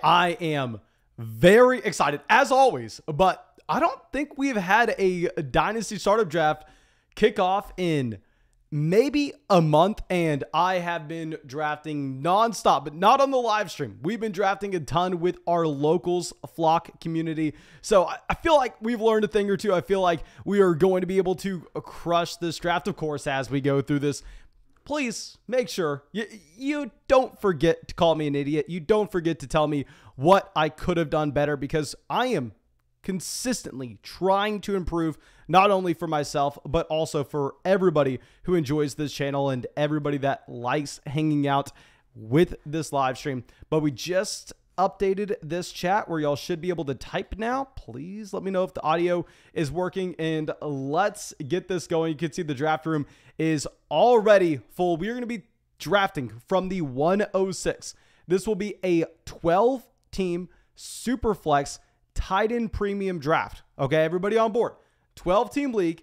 I am very excited as always, but I don't think we've had a Dynasty Startup Draft kick off in maybe a month, and I have been drafting nonstop, but not on the live stream. We've been drafting a ton with our locals flock community. So I feel like we've learned a thing or two. I feel like we are going to be able to crush this draft, of course, as we go through this. Please make sure you don't forget to call me an idiot. You don't forget to tell me what I could have done better, because I am consistently trying to improve, not only for myself, but also for everybody who enjoys this channel and everybody that likes hanging out with this live stream. But we just updated this chat where y'all should be able to type now. Please let me know if the audio is working, and let's get this going. You can see the draft room is already full. We are going to be drafting from the 106. This will be a 12-team super flex tight end premium draft. Okay, everybody on board. 12-team league,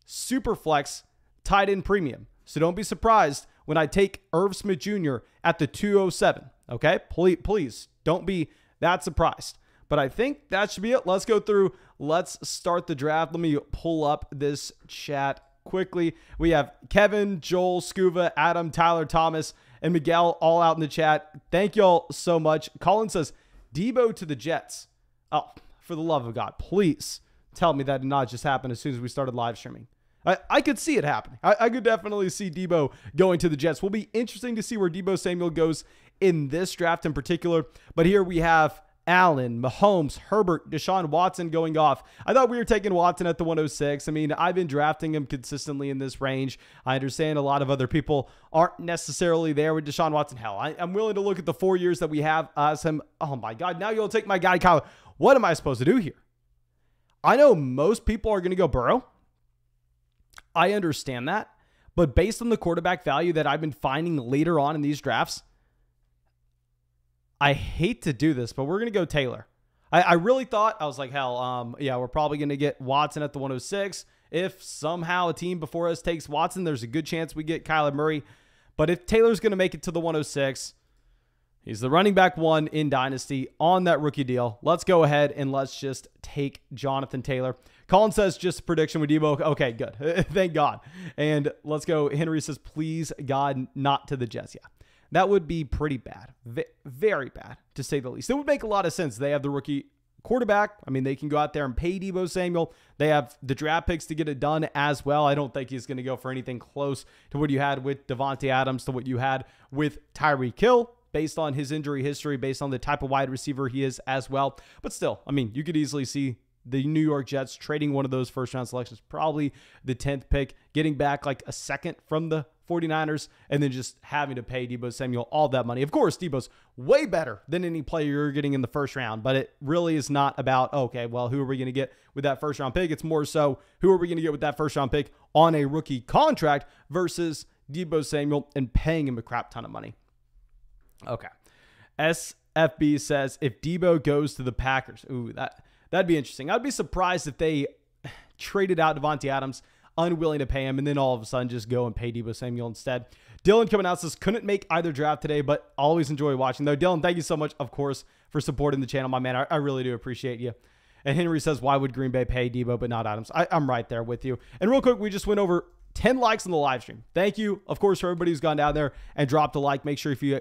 super flex, tight end premium. So don't be surprised when I take Irv Smith Jr. at the 207. Okay, please don't be that surprised. But I think that should be it. Let's go through. Let's start the draft. Let me pull up this chat quickly. We have Kevin, Joel, Scuba, Adam, Tyler, Thomas, and Miguel all out in the chat. Thank y'all so much. Colin says, Debo to the Jets. Oh, for the love of God, please tell me that did not just happen as soon as we started live streaming. I could see it happening. I could definitely see Debo going to the Jets. Will be interesting to see where Debo Samuel goes in this draft in particular. But here we have Allen, Mahomes, Herbert, Deshaun Watson going off. I thought we were taking Watson at the 106. I mean, I've been drafting him consistently in this range. I understand a lot of other people aren't necessarily there with Deshaun Watson. Hell, I'm willing to look at the 4 years that we have as him. Oh my God, now you'll take my guy, Kyle. What am I supposed to do here? I know most people are going to go Burrow. I understand that. But based on the quarterback value that I've been finding later on in these drafts, I hate to do this, but we're going to go Taylor. I really thought, I was like, hell, yeah, we're probably going to get Watson at the 106. If somehow a team before us takes Watson, there's a good chance we get Kyler Murray. But if Taylor's going to make it to the 106, he's the running back one in Dynasty on that rookie deal. Let's go ahead and let's just take Jonathan Taylor. Colin says, just a prediction with Debo. Okay, good. Thank God. And let's go. Henry says, please, God, not to the Jets. Yeah, that would be pretty bad. Very bad, to say the least. It would make a lot of sense. They have the rookie quarterback. I mean, they can go out there and pay Debo Samuel. They have the draft picks to get it done as well. I don't think he's going to go for anything close to what you had with Davante Adams, to what you had with Tyreek Hill, based on his injury history, based on the type of wide receiver he is as well. But still, I mean, you could easily see the New York Jets trading one of those first-round selections, probably the 10th pick, getting back like a second from the 49ers, and then just having to pay Debo Samuel all that money. Of course, Debo's way better than any player you're getting in the first round, but it really is not about, okay, well, who are we going to get with that first-round pick? It's more so, who are we going to get with that first-round pick on a rookie contract versus Debo Samuel and paying him a crap ton of money. Okay. SFB says, if Debo goes to the Packers, ooh, that'd be interesting. I'd be surprised if they traded out Davante Adams, unwilling to pay him, and then all of a sudden just go and pay Debo Samuel instead. Dylan coming out says, couldn't make either draft today, but always enjoy watching though. Dylan, thank you so much, of course, for supporting the channel, my man. I really do appreciate you. And Henry says, why would Green Bay pay Debo but not Adams? I'm right there with you. And real quick, we just went over 10 likes on the live stream. Thank you, of course, for everybody who's gone down there and dropped a like. Make sure if you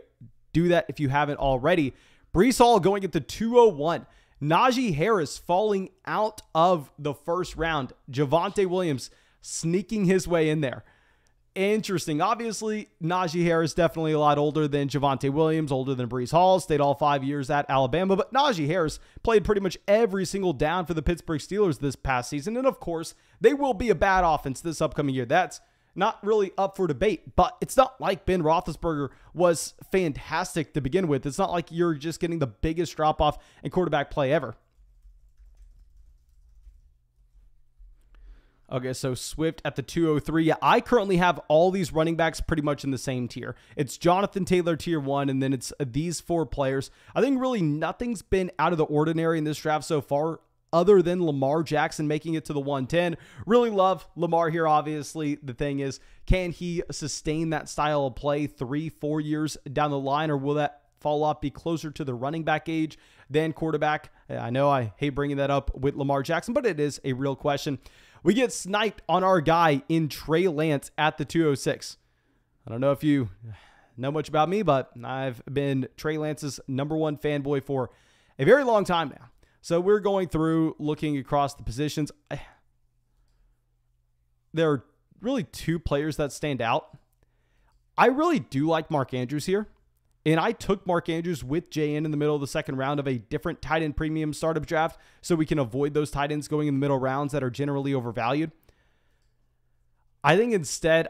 do that if you haven't already. Breece Hall going at the 201. Najee Harris falling out of the first round. Javonte Williams sneaking his way in there. Interesting. Obviously, Najee Harris definitely a lot older than Javonte Williams, older than Breece Hall, stayed all 5 years at Alabama, but Najee Harris played pretty much every single down for the Pittsburgh Steelers this past season, and of course, they will be a bad offense this upcoming year. That's not really up for debate, but it's not like Ben Roethlisberger was fantastic to begin with. It's not like you're just getting the biggest drop-off in quarterback play ever. Okay, so Swift at the 203. Yeah, I currently have all these running backs pretty much in the same tier. It's Jonathan Taylor tier 1, and then it's these 4 players. I think really nothing's been out of the ordinary in this draft so far, other than Lamar Jackson making it to the 110. Really love Lamar here, obviously. The thing is, can he sustain that style of play 3-4 years down the line, or will that fall off, be closer to the running back age than quarterback? I know I hate bringing that up with Lamar Jackson, but it is a real question. We get sniped on our guy in Trey Lance at the 206. I don't know if you know much about me, but I've been Trey Lance's #1 fanboy for a very long time now. So we're going through, looking across the positions. There are really two players that stand out. I really do like Mark Andrews here. And I took Mark Andrews with JN in the middle of the second round of a different tight end premium startup draft so we can avoid those tight ends going in the middle rounds that are generally overvalued. I think instead,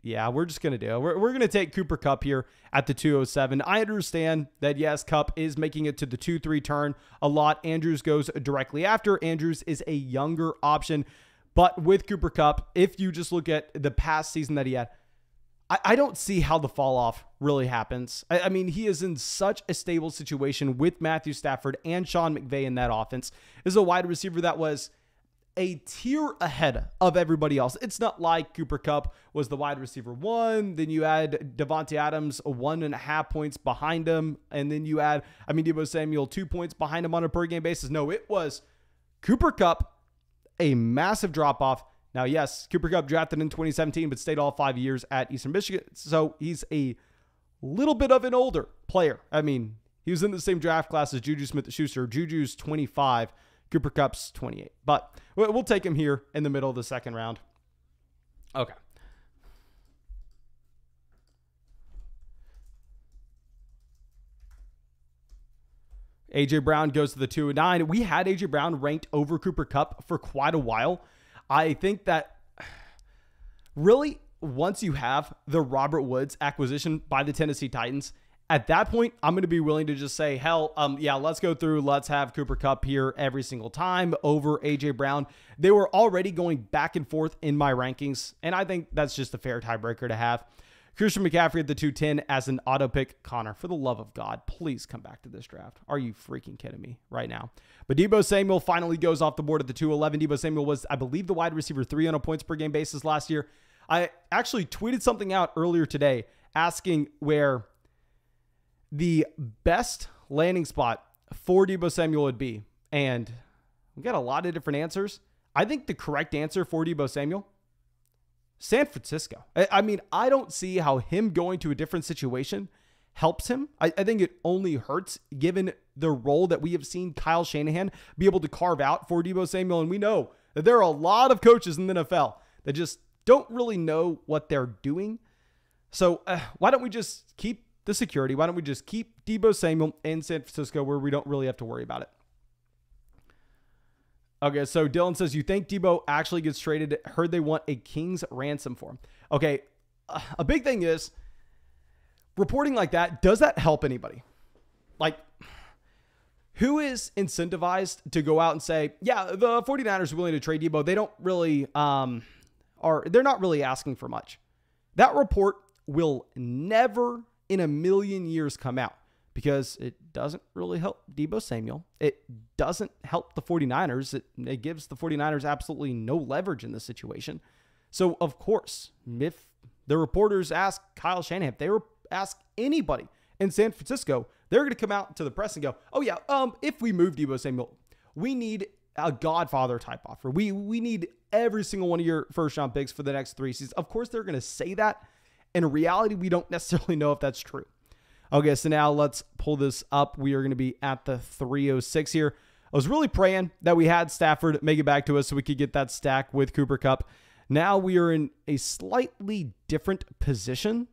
yeah, we're just going to do it. We're going to take Cooper Kupp here at the 207. I understand that, yes, Kupp is making it to the 2-3 turn a lot. Andrews goes directly after. Andrews is a younger option. But with Cooper Kupp, if you just look at the past season that he had, I don't see how the fall off really happens. I mean, he is in such a stable situation with Matthew Stafford and Sean McVay in that offense. This is a wide receiver that was a tier ahead of everybody else. It's not like Cooper Kupp was the wide receiver 1. Then you add Devontae Adams 1.5 points behind him. And then you add, Deebo Samuel 2 points behind him on a per game basis. No, it was Cooper Kupp, a massive drop off. Now, yes, Cooper Kupp drafted in 2017, but stayed all 5 years at Eastern Michigan. So he's a little bit of an older player. He was in the same draft class as Juju Smith-Schuster. Juju's 25. Cooper Kupp's 28. But we'll take him here in the middle of the second round. Okay. A.J. Brown goes to the 209. We had A.J. Brown ranked over Cooper Kupp for quite a while. I think that really, once you have the Robert Woods acquisition by the Tennessee Titans, at that point, I'm going to be willing to just say, hell, yeah, let's go through. Let's have Cooper Kupp here every single time over A.J. Brown. They were already going back and forth in my rankings, and I think that's just a fair tiebreaker to have. Christian McCaffrey at the 210 as an auto pick. Connor, for the love of God, please come back to this draft. Are you freaking kidding me right now? But Deebo Samuel finally goes off the board at the 211. Deebo Samuel was, I believe, the wide receiver 3 on a points per game basis last year. I actually tweeted something out earlier today asking where the best landing spot for Deebo Samuel would be. And we got a lot of different answers. I think the correct answer for Deebo Samuel, San Francisco. I don't see how him going to a different situation helps him. I think it only hurts given the role that we have seen Kyle Shanahan be able to carve out for Deebo Samuel. And we know that there are a lot of coaches in the NFL that just don't really know what they're doing. So why don't we just keep the security? Why don't we just keep Deebo Samuel in San Francisco where we don't really have to worry about it? Okay, so Dylan says, you think Deebo actually gets traded? Heard they want a king's ransom for him. Okay, a big thing is reporting like that. Does that help anybody? Like, who is incentivized to go out and say, yeah, the 49ers are willing to trade Deebo? They don't really, they're not really asking for much. That report will never in a million years come out because it doesn't really help Deebo Samuel. It doesn't help the 49ers. It gives the 49ers absolutely no leverage in this situation. So, of course, if the reporters ask Kyle Shanahan, if they ask anybody in San Francisco, they're going to come out to the press and go, oh, yeah, if we move Deebo Samuel, we need a Godfather type offer. We need every single one of your first round picks for the next 3 seasons. Of course, they're going to say that. In reality, we don't necessarily know if that's true. Okay, so now let's pull this up. We are going to be at the 306 here. I was really praying that we had Stafford make it back to us so we could get that stack with Cooper Kupp. Now we are in a slightly different position.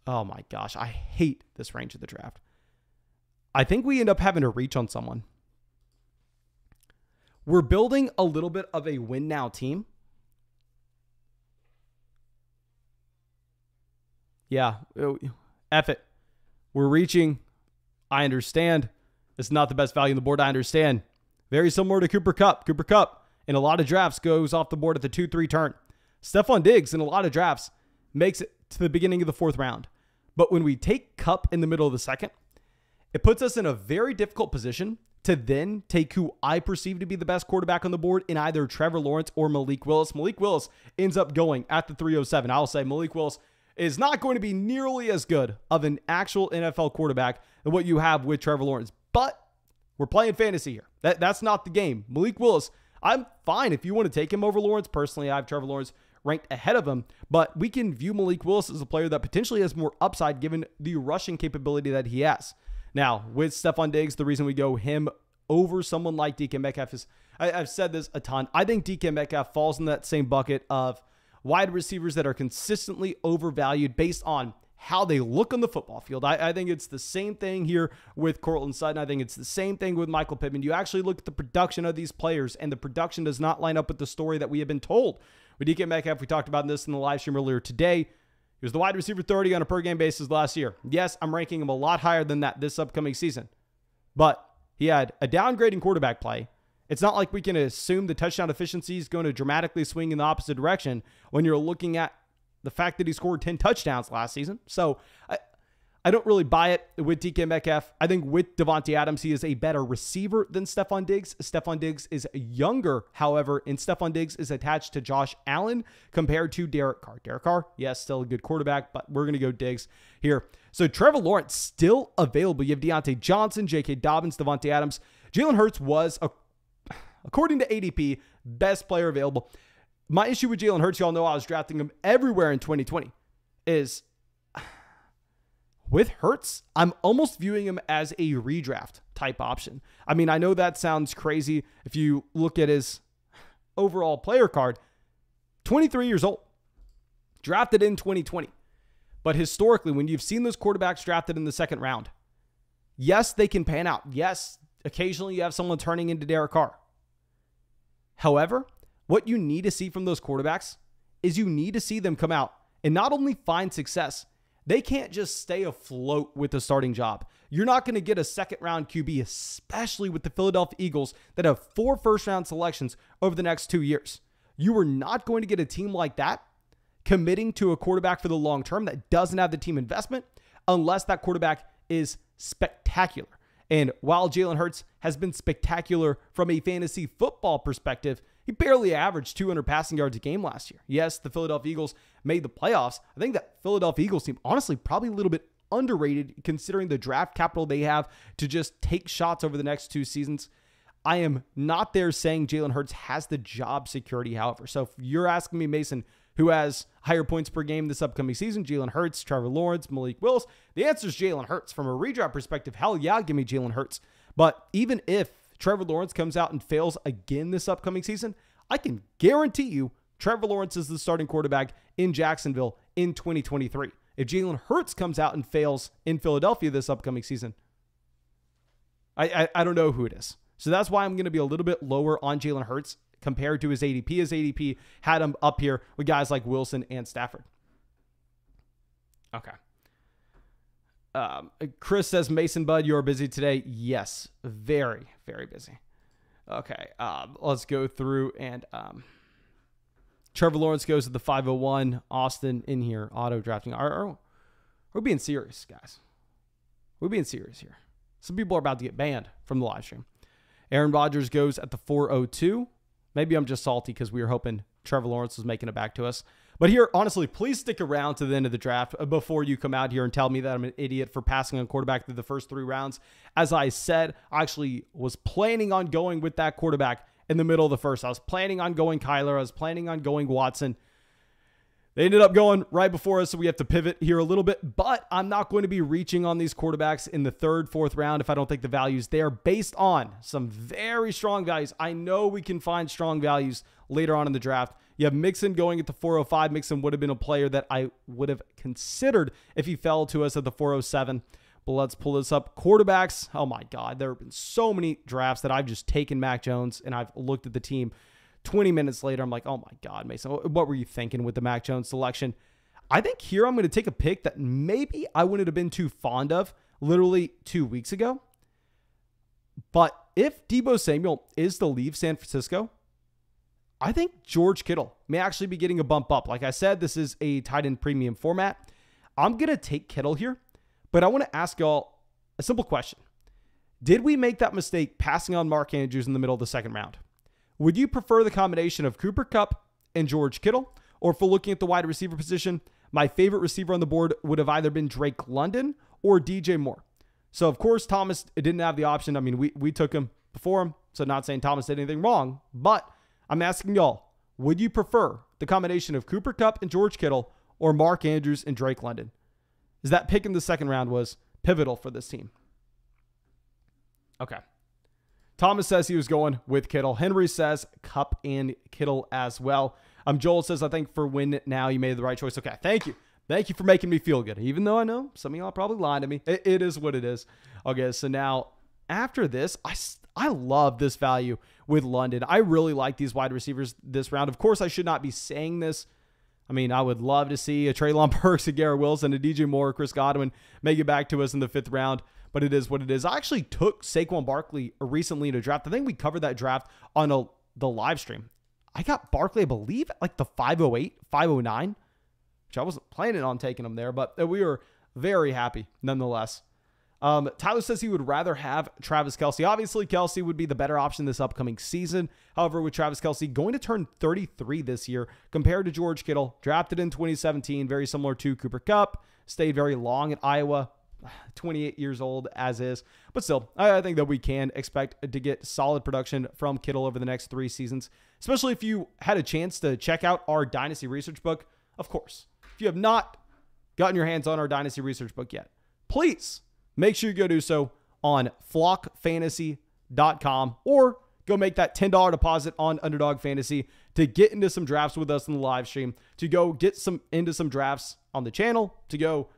Oh my gosh, I hate this range of the draft. I think we end up having to reach on someone. We're building a little bit of a win now team. Yeah, F it. We're reaching. I understand. It's not the best value on the board. I understand. Very similar to Cooper Kupp. Cooper Kupp in a lot of drafts goes off the board at the 2-3 turn. Stephon Diggs in a lot of drafts makes it to the beginning of the 4th round. But when we take Kupp in the middle of the 2nd, it puts us in a very difficult position to then take who I perceive to be the best quarterback on the board in either Trevor Lawrence or Malik Willis. Malik Willis ends up going at the 307. I'll say Malik Willis is not going to be nearly as good of an actual NFL quarterback than what you have with Trevor Lawrence. But we're playing fantasy here. That's not the game. Malik Willis, I'm fine if you want to take him over Lawrence. Personally, I have Trevor Lawrence ranked ahead of him, but we can view Malik Willis as a player that potentially has more upside given the rushing capability that he has. Now, with Stefon Diggs, the reason we go him over someone like DK Metcalf is, I've said this a ton, I think DK Metcalf falls in that same bucket of wide receivers that are consistently overvalued based on how they look on the football field. I think it's the same thing here with Courtland Sutton. I think it's the same thing with Michael Pittman. You actually look at the production of these players, and the production does not line up with the story that we have been told. With DK Metcalf, we talked about this in the live stream earlier today. He was the wide receiver 30 on a per-game basis last year. Yes, I'm ranking him a lot higher than that this upcoming season. But he had a downgrading quarterback play. It's not like we can assume the touchdown efficiency is going to dramatically swing in the opposite direction when you're looking at the fact that he scored 10 touchdowns last season. So I don't really buy it with DK Metcalf. I think with Davante Adams, he is a better receiver than Stefon Diggs. Stefon Diggs is younger, however, and Stefon Diggs is attached to Josh Allen compared to Derek Carr. Derek Carr, yes, still a good quarterback, but we're going to go Diggs here. So Trevor Lawrence still available. You have Deontay Johnson, J.K. Dobbins, Davante Adams. Jalen Hurts was, according to ADP, best player available. My issue with Jalen Hurts, y'all know I was drafting him everywhere in 2020, is with Hurts, I'm almost viewing him as a redraft type option. I mean, I know that sounds crazy if you look at his overall player card. 23 years old, drafted in 2020. But historically, when you've seen those quarterbacks drafted in the second round, yes, they can pan out. Yes, occasionally you have someone turning into Derek Carr. However, what you need to see from those quarterbacks is you need to see them come out and not only find success, they can't just stay afloat with the starting job. You're not going to get a second-round QB, especially with the Philadelphia Eagles that have 4 first-round selections over the next 2 years. You are not going to get a team like that committing to a quarterback for the long term that doesn't have the team investment unless that quarterback is spectacular. And while Jalen Hurts has been spectacular from a fantasy football perspective, he barely averaged 200 passing yards a game last year. Yes, the Philadelphia Eagles made the playoffs. I think that Philadelphia Eagles team, honestly, probably a little bit underrated considering the draft capital they have to just take shots over the next 2 seasons. I am not there saying Jalen Hurts has the job security, however. So if you're asking me, Mason, who has higher points per game this upcoming season, Jalen Hurts, Trevor Lawrence, Malik Willis, the answer is Jalen Hurts. From a redraft perspective, hell yeah, give me Jalen Hurts. But even if Trevor Lawrence comes out and fails again this upcoming season, I can guarantee you Trevor Lawrence is the starting quarterback in Jacksonville in 2023. If Jalen Hurts comes out and fails in Philadelphia this upcoming season, I don't know who it is. So that's why I'm going to be a little bit lower on Jalen Hurts compared to his ADP. His ADP had him up here with guys like Wilson and Stafford. Okay. Chris says, Mason Bud, you're busy today. Yes, very, very busy. Okay, let's go through and Trevor Lawrence goes to the 501. Austin in here, auto drafting. We're being serious, guys. We're being serious here. Some people are about to get banned from the live stream. Aaron Rodgers goes at the 402. Maybe I'm just salty because we were hoping Trevor Lawrence was making it back to us. But here, honestly, please stick around to the end of the draft before you come out here and tell me that I'm an idiot for passing on quarterback through the first 3 rounds. As I said, I actually was planning on going with that quarterback in the middle of the first. I was planning on going Kyler. I was planning on going Watson. They ended up going right before us, so we have to pivot here a little bit. But I'm not going to be reaching on these quarterbacks in the 3rd, 4th round if I don't think the value's there based on some very strong values. I know we can find strong values later on in the draft. You have Mixon going at the 405. Mixon would have been a player that I would have considered if he fell to us at the 407. But let's pull this up. Quarterbacks. Oh my God. There have been so many drafts that I've just taken Mac Jones and I've looked at the team. 20 minutes later, I'm like, oh my God, Mason, what were you thinking with the Mac Jones selection? I think here I'm going to take a pick that maybe I wouldn't have been too fond of literally 2 weeks ago. But if Deebo Samuel is to leave San Francisco, I think George Kittle may actually be getting a bump up. Like I said, this is a tight end premium format. I'm going to take Kittle here, but I want to ask y'all a simple question. Did we make that mistake passing on Mark Andrews in the middle of the second round? Would you prefer the combination of Cooper Kupp and George Kittle? Or for looking at the wide receiver position, my favorite receiver on the board would have either been Drake London or DJ Moore. So, of course, Thomas didn't have the option. I mean, we took him before him, so not saying Thomas did anything wrong, but I'm asking y'all, would you prefer the combination of Cooper Kupp and George Kittle or Mark Andrews and Drake London? Is that pick in the second round was pivotal for this team? Okay. Thomas says he was going with Kittle. Henry says Kupp and Kittle as well. Joel says, I think for win now, you made the right choice. Okay, thank you. Thank you for making me feel good. Even though I know some of y'all probably lying to me. It is what it is. Okay, so now after this, I love this value with London. I really like these wide receivers this round. Of course, I should not be saying this. I mean, I would love to see a Treylon Burks, a Garrett Wilson, a DJ Moore, Chris Godwin make it back to us in the 5th round. But it is what it is. I actually took Saquon Barkley recently in a draft. I think we covered that draft on the live stream. I got Barkley, I believe, at like the 508, 509, which I wasn't planning on taking him there, but we were very happy nonetheless. Tyler says he would rather have Travis Kelce. Obviously, Kelce would be the better option this upcoming season. However, with Travis Kelce going to turn 33 this year compared to George Kittle, drafted in 2017, very similar to Cooper Kupp, stayed very long at Iowa, 28 years old as is. But still, I think that we can expect to get solid production from Kittle over the next 3 seasons, especially if you had a chance to check out our Dynasty Research book. Of course, if you have not gotten your hands on our Dynasty Research book yet, please make sure you go do so on flockfantasy.com or go make that $10 deposit on Underdog Fantasy to get into some drafts with us in the live stream, to go get into some drafts on the channel, to go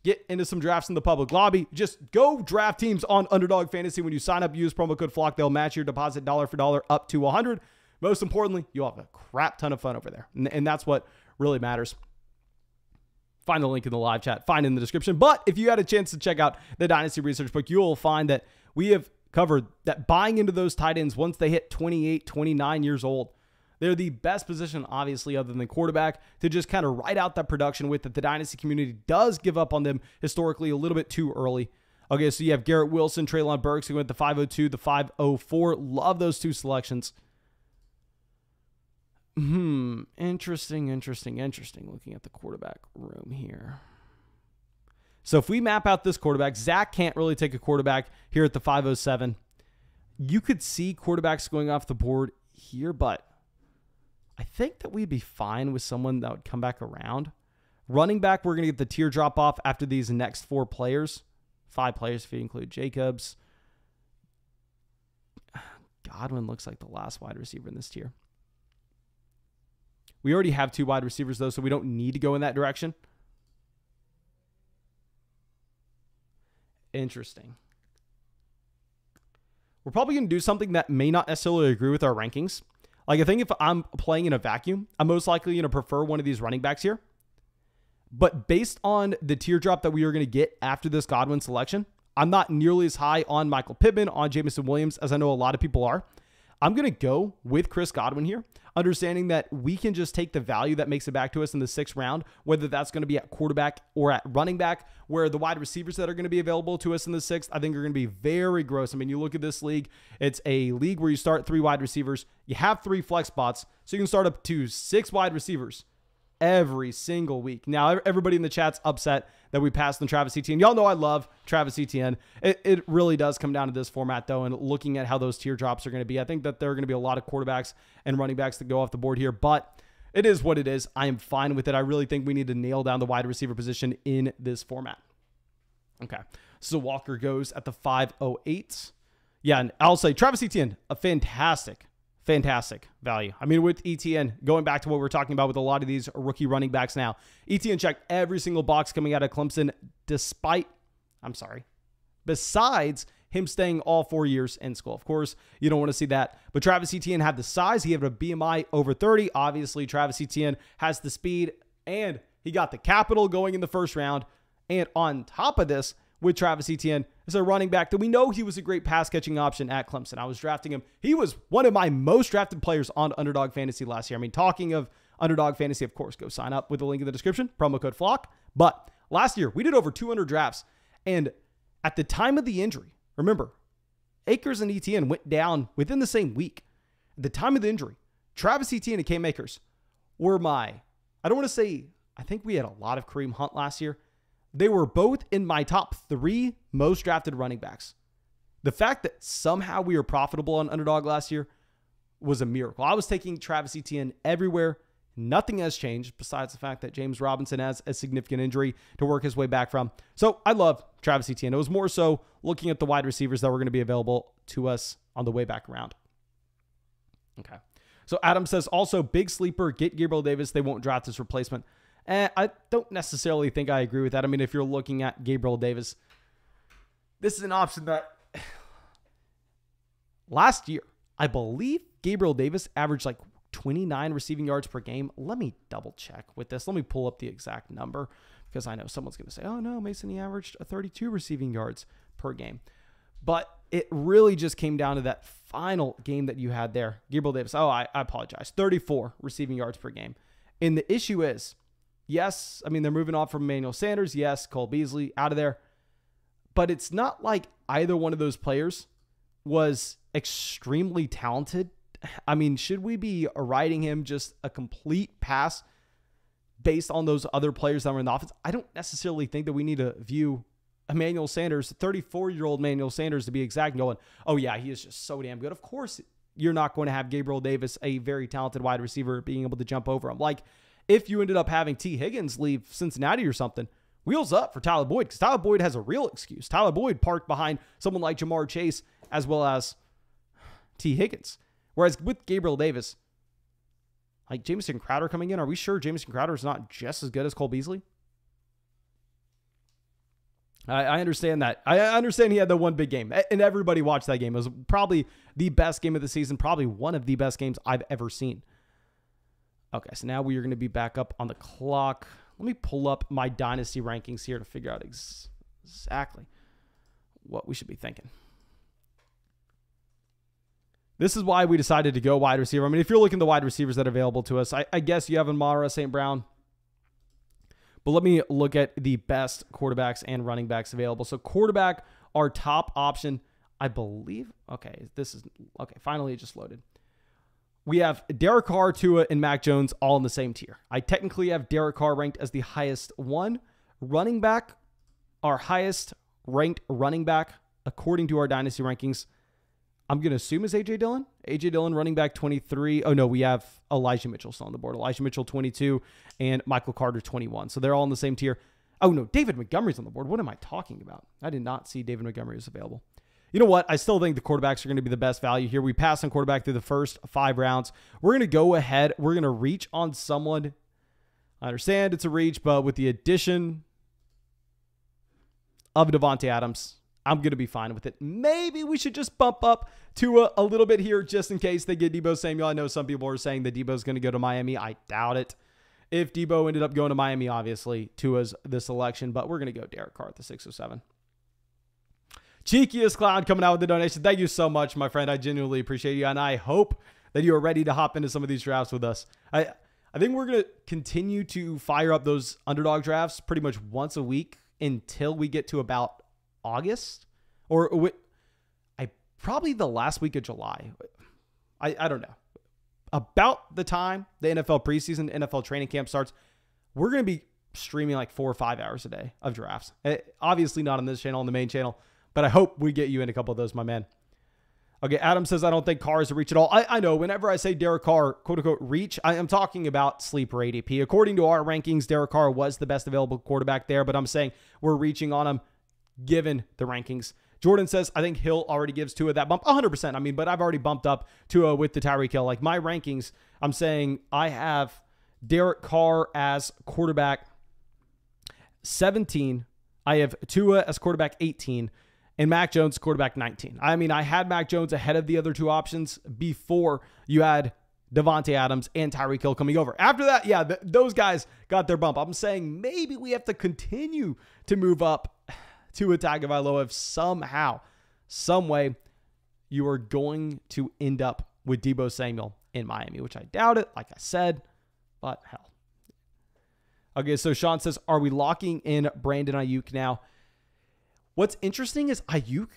get into some drafts in the public lobby. Just go draft teams on Underdog Fantasy. When you sign up, use promo code FLOCK. They'll match your deposit dollar for dollar up to $100. Most importantly, you'll have a crap ton of fun over there. And that's what really matters. Find the link in the live chat. Find it in the description. But if you had a chance to check out the Dynasty Research book, you will find that we have covered that buying into those tight ends once they hit 28, 29 years old, they're the best position, obviously, other than quarterback, to just kind of ride out that production with that the Dynasty community does give up on them historically a little bit too early. Okay, so you have Garrett Wilson, Treylon Burks, who went the 502, the 504. Love those 2 selections. Interesting. Looking at the quarterback room here. So if we map out this quarterback, Zach can't really take a quarterback here at the 507. You could see quarterbacks going off the board here, but I think that we'd be fine with someone that would come back around. Running back, we're going to get the tier drop off after these next 4 players. 5 players if you include Jacobs. Godwin looks like the last wide receiver in this tier. We already have 2 wide receivers, though, so we don't need to go in that direction. Interesting. We're probably going to do something that may not necessarily agree with our rankings. Like, I think if I'm playing in a vacuum, I'm most likely going to prefer one of these running backs here. But based on the teardrop that we are going to get after this Godwin selection, I'm not nearly as high on Michael Pittman, on Jameson Williams, as I know a lot of people are. I'm going to go with Chris Godwin here, understanding that we can just take the value that makes it back to us in the 6th round, whether that's going to be at quarterback or at running back, where the wide receivers that are going to be available to us in the 6th, I think are going to be very gross. I mean, you look at this league, it's a league where you start 3 wide receivers, you have 3 flex spots, so you can start up to 6 wide receivers every single week. Now, everybody in the chat's upset that we passed on Travis Etienne. Y'all know I love Travis Etienne. It really does come down to this format, though, and looking at how those teardrops are going to be. I think that there are going to be a lot of quarterbacks and running backs that go off the board here, but it is what it is. I am fine with it. I really think we need to nail down the wide receiver position in this format. Okay, so Walker goes at the 508. Yeah, and I'll say Travis Etienne, a fantastic value. I mean, with Etienne, going back to what we're talking about with a lot of these rookie running backs now, Etienne checked every single box coming out of Clemson besides him staying all 4 years in school. Of course, you don't want to see that. But Travis Etienne had the size. He had a BMI over 30. Obviously, Travis Etienne has the speed, and he got the capital going in the 1st round. And on top of this, with Travis Etienne as a running back that we know he was a great pass-catching option at Clemson. I was drafting him. He was one of my most drafted players on Underdog Fantasy last year. I mean, talking of Underdog Fantasy, of course, go sign up with the link in the description, promo code FLOCK. But last year, we did over 200 drafts. And at the time of the injury, remember, Akers and Etienne went down within the same week. At the time of the injury, Travis Etienne and Cam Akers were I don't want to say, I think we had a lot of Kareem Hunt last year. They were both in my top 3 most drafted running backs. The fact that somehow we were profitable on Underdog last year was a miracle. I was taking Travis Etienne everywhere. Nothing has changed besides the fact that James Robinson has a significant injury to work his way back from. So I love Travis Etienne. It was more so looking at the wide receivers that were going to be available to us on the way back around. Okay. So Adam says, also big sleeper, get Gabriel Davis. They won't draft his replacement. I don't necessarily think I agree with that. I mean, if you're looking at Gabriel Davis, this is an option that last year, I believe Gabriel Davis averaged like 29 receiving yards per game. Let me double check with this. Let me pull up the exact number because I know someone's going to say, oh no, Mason, he averaged 32 receiving yards per game. But it really just came down to that final game that you had there. Gabriel Davis, I apologize, 34 receiving yards per game. And the issue is, yes, I mean, they're moving off from Emmanuel Sanders. Yes, Cole Beasley out of there. But it's not like either one of those players was extremely talented. I mean, should we be writing him just a complete pass based on those other players that were in the offense? I don't necessarily think that we need to view Emmanuel Sanders, 34-year-old Emmanuel Sanders to be exact, going, oh yeah, he is just so damn good. Of course, you're not going to have Gabriel Davis, a very talented wide receiver, being able to jump over him. Like, if you ended up having T. Higgins leave Cincinnati or something, wheels up for Tyler Boyd, because Tyler Boyd has a real excuse. Tyler Boyd parked behind someone like Jamar Chase as well as T. Higgins. Whereas with Gabriel Davis, like Jamison Crowder coming in, are we sure Jamison Crowder is not just as good as Cole Beasley? I understand that. I understand he had the one big game, and everybody watched that game. It was probably the best game of the season, probably one of the best games I've ever seen. Okay, so now we are going to be back up on the clock. Let me pull up my dynasty rankings here to figure out exactly what we should be thinking. This is why we decided to go wide receiver. I mean, if you're looking at the wide receivers that are available to us, I guess you have Amon-Ra St. Brown. But let me look at the best quarterbacks and running backs available. So quarterback, our top option, I believe. Okay, finally it just loaded. We have Derek Carr, Tua, and Mac Jones all in the same tier. I technically have Derek Carr ranked as the highest one. Running back, our highest ranked running back, according to our dynasty rankings, I'm going to assume is A.J. Dillon. A.J. Dillon, running back 23. Oh, no, we have Elijah Mitchell still on the board. Elijah Mitchell, 22, and Michael Carter, 21. So they're all in the same tier. Oh, no, David Montgomery's on the board. What am I talking about? I did not see David Montgomery was available. You know what? I still think the quarterbacks are going to be the best value here. We passed on quarterback through the first 5 rounds. We're going to go ahead. We're going to reach on someone. I understand it's a reach, but with the addition of Davante Adams, I'm going to be fine with it. Maybe we should just bump up to a little bit here just in case they get Deebo Samuel. I know some people are saying that Deebo's going to go to Miami. I doubt it. If Deebo ended up going to Miami, obviously, Tua's the selection, but we're going to go Derek Carr at the 607. Cheekiest Clown coming out with the donation. Thank you so much, my friend. I genuinely appreciate you, and I hope that you are ready to hop into some of these drafts with us. I think we're going to continue to fire up those underdog drafts pretty much once a week until we get to about August, or probably the last week of July. I don't know. About the time the NFL preseason, NFL training camp starts, we're going to be streaming like 4 or 5 hours a day of drafts. Obviously not on this channel, on the main channel, but I hope we get you in a couple of those, my man. Okay, Adam says, I don't think Carr is a reach at all. I know whenever I say Derek Carr, quote unquote, reach, I am talking about sleeper ADP. According to our rankings, Derek Carr was the best available quarterback there, but I'm saying we're reaching on him given the rankings. Jordan says, I think Hill already gives Tua that bump. 100%. I mean, but I've already bumped up Tua with the Tyreek Hill. Like my rankings, I'm saying I have Derek Carr as quarterback 17. I have Tua as quarterback 18 and Mac Jones quarterback 19. I mean, I had Mac Jones ahead of the other two options before you had Davante Adams and Tyreek Hill coming over. After that, yeah, those guys got their bump. I'm saying maybe we have to continue to move up Tua Tagovailoa if somehow, some way, you are going to end up with Deebo Samuel in Miami, which I doubt it, like I said, but hell. Okay, so Sean says, are we locking in Brandon Ayuk now? What's interesting is Ayuk,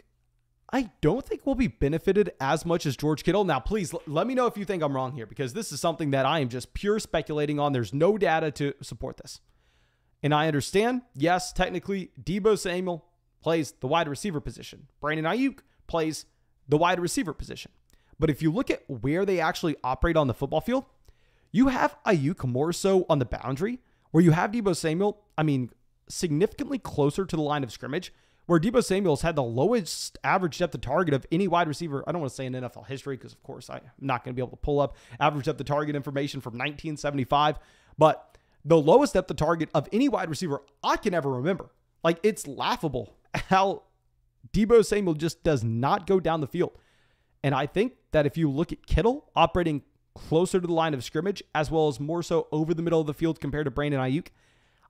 I don't think we'll be benefited as much as George Kittle. Now, please let me know if you think I'm wrong here, because this is something that I am just pure speculating on. There's no data to support this. And I understand, yes, technically, Deebo Samuel plays the wide receiver position. Brandon Ayuk plays the wide receiver position. But if you look at where they actually operate on the football field, you have Ayuk more so on the boundary, where you have Deebo Samuel, significantly closer to the line of scrimmage, where Deebo Samuel's had the lowest average depth of target of any wide receiver. I don't want to say in NFL history, because of course I'm not going to be able to pull up average depth of target information from 1975, but the lowest depth of target of any wide receiver I can ever remember. Like, it's laughable how Deebo Samuel just does not go down the field. And I think that if you look at Kittle operating closer to the line of scrimmage, as well as more so over the middle of the field compared to Brandon Ayuk,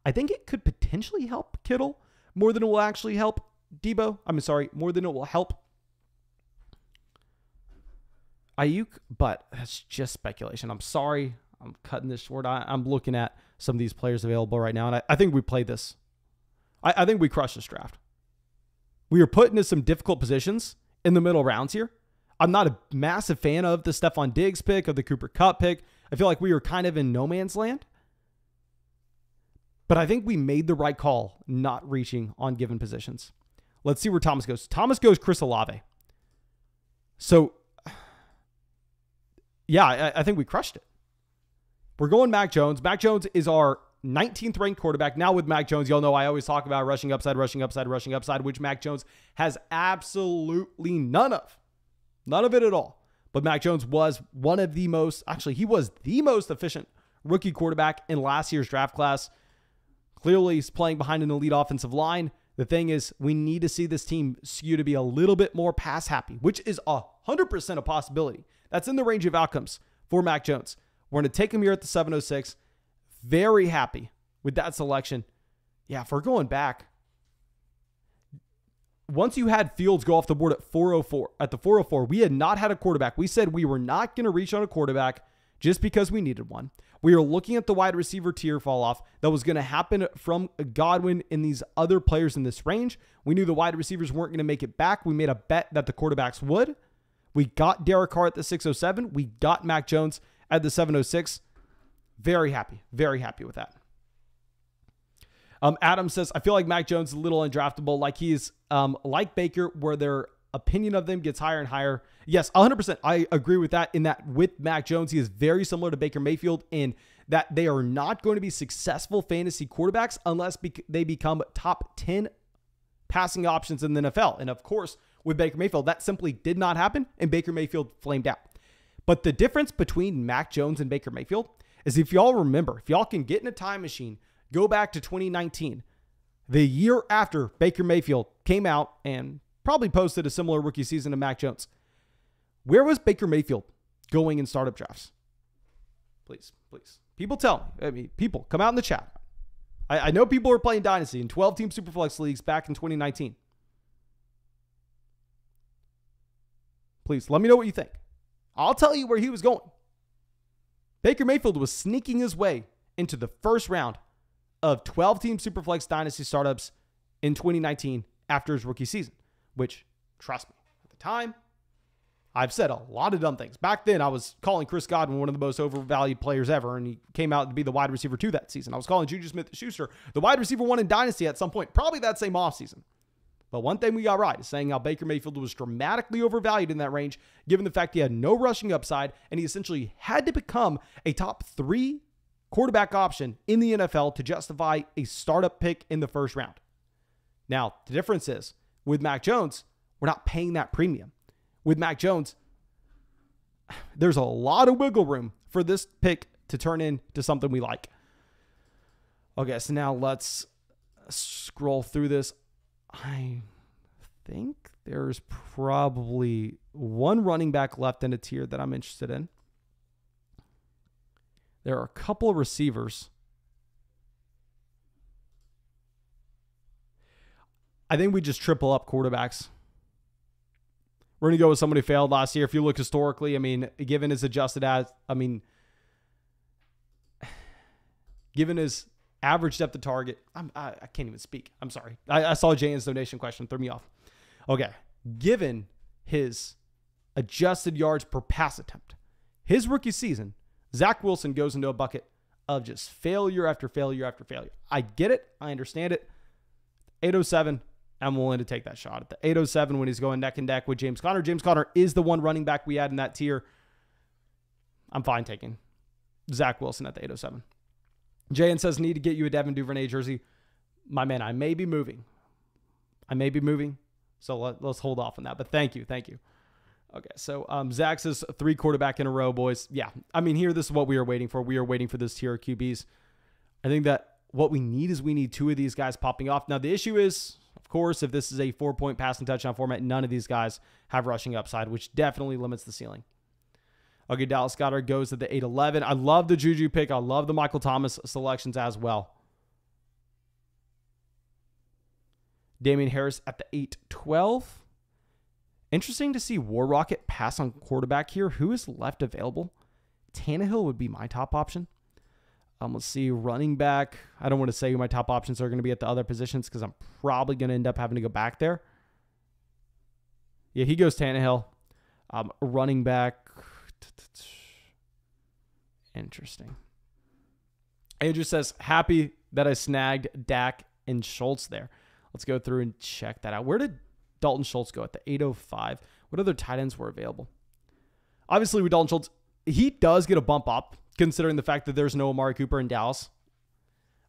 I think it could potentially help Kittle more than it will actually help Deebo. More than it will help Ayuk, but that's just speculation. I'm sorry. I'm cutting this short. I'm looking at some of these players available right now, and I think we played this. I think we crushed this draft. We were put into some difficult positions in the middle rounds here. I'm not a massive fan of the Stephon Diggs pick, of the Cooper Kupp pick. I feel like we were kind of in no man's land. But I think we made the right call not reaching on given positions. Let's see where Thomas goes. Thomas goes Chris Olave. So, yeah, I think we crushed it. We're going Mac Jones. Mac Jones is our 19th ranked quarterback. Now with Mac Jones, y'all know I always talk about rushing upside, which Mac Jones has absolutely none of. None of it at all. But Mac Jones was he was the most efficient rookie quarterback in last year's draft class. Clearly, he's playing behind an elite offensive line. The thing is, we need to see this team skew to be a little bit more pass happy, which is 100% a possibility. That's in the range of outcomes for Mac Jones. We're going to take him here at the 706. Very happy with that selection. Yeah, if we're going back, once you had Fields go off the board at 404, we had not had a quarterback. We said we were not going to reach on a quarterback just because we needed one. We were looking at the wide receiver tier fall off that was going to happen from Godwin and these other players in this range. We knew the wide receivers weren't going to make it back. We made a bet that the quarterbacks would. We got Derek Carr at the 607. We got Mac Jones at the 706. Very happy with that. Adam says, I feel like Mac Jones is a little undraftable, like he's like Baker, where their opinion of them gets higher and higher. Yes, 100%. I agree with that, in that with Mac Jones, he is very similar to Baker Mayfield in that they are not going to be successful fantasy quarterbacks unless they become top 10 passing options in the NFL. And of course, with Baker Mayfield, that simply did not happen, and Baker Mayfield flamed out. But the difference between Mac Jones and Baker Mayfield is, if y'all remember, if y'all can get in a time machine, go back to 2019, the year after Baker Mayfield came out and probably posted a similar rookie season to Mac Jones. Where was Baker Mayfield going in startup drafts? Please. People tell me. People, come out in the chat. I know people are playing Dynasty in 12-team Superflex leagues back in 2019. Please, let me know what you think. I'll tell you where he was going. Baker Mayfield was sneaking his way into the first round of 12-team Superflex Dynasty startups in 2019 after his rookie season, which, trust me, at the time, I've said a lot of dumb things. Back then, I was calling Chris Godwin one of the most overvalued players ever, and he came out to be the wide receiver 2 that season. I was calling Juju Smith-Schuster the wide receiver 1 in Dynasty at some point, probably that same offseason. But one thing we got right is saying how Baker Mayfield was dramatically overvalued in that range, given the fact he had no rushing upside, and he essentially had to become a top 3 quarterback option in the NFL to justify a startup pick in the first round. Now, the difference is, with Mac Jones, we're not paying that premium. With Mac Jones, there's a lot of wiggle room for this pick to turn into something we like. Okay, so now let's scroll through this. I think there's probably one running back left in a tier that I'm interested in. There are a couple of receivers. I think we just triple up quarterbacks. We're going to go with somebody who failed last year. If you look historically, given his given his average depth of target, I can't even speak. I'm sorry. I saw Jane's donation question, threw me off. Okay. given his adjusted yards per pass attempt. His rookie season, Zach Wilson goes into a bucket of just failure after failure after failure. I get it. I understand it. 807, I'm willing to take that shot. At the 807 when he's going neck and neck with James Conner. James Conner is the one running back we had in that tier. I'm fine taking Zach Wilson at the 807. JN says, need to get you a Devin Duvernay jersey. My man, I may be moving. So let's hold off on that. But thank you. Okay, so Zach says 3 quarterback in a row, boys. Yeah, I mean, here, this is what we are waiting for. We are waiting for this tier of QBs. I think that what we need is 2 of these guys popping off. Now, the issue is, of course, if this is a 4-point passing touchdown format, none of these guys have rushing upside, which definitely limits the ceiling. Okay, Dallas Goedert goes to the 8-11. I love the Juju pick. I love the Michael Thomas selections as well. Damian Harris at the 8-12. Interesting to see War Rocket pass on quarterback here. Who is left available? Tannehill would be my top option. Let's see, running back. I don't want to say who my top options are going to be at the other positions because I'm probably going to end up having to go back there. Yeah, he goes Tannehill. Running back. Interesting. Andrew says, happy that I snagged Dak and Schultz there. Let's go through and check that out. Where did Dalton Schultz go at the 805? What other tight ends were available? Obviously, with Dalton Schultz, he does get a bump up considering the fact that there's no Amari Cooper in Dallas.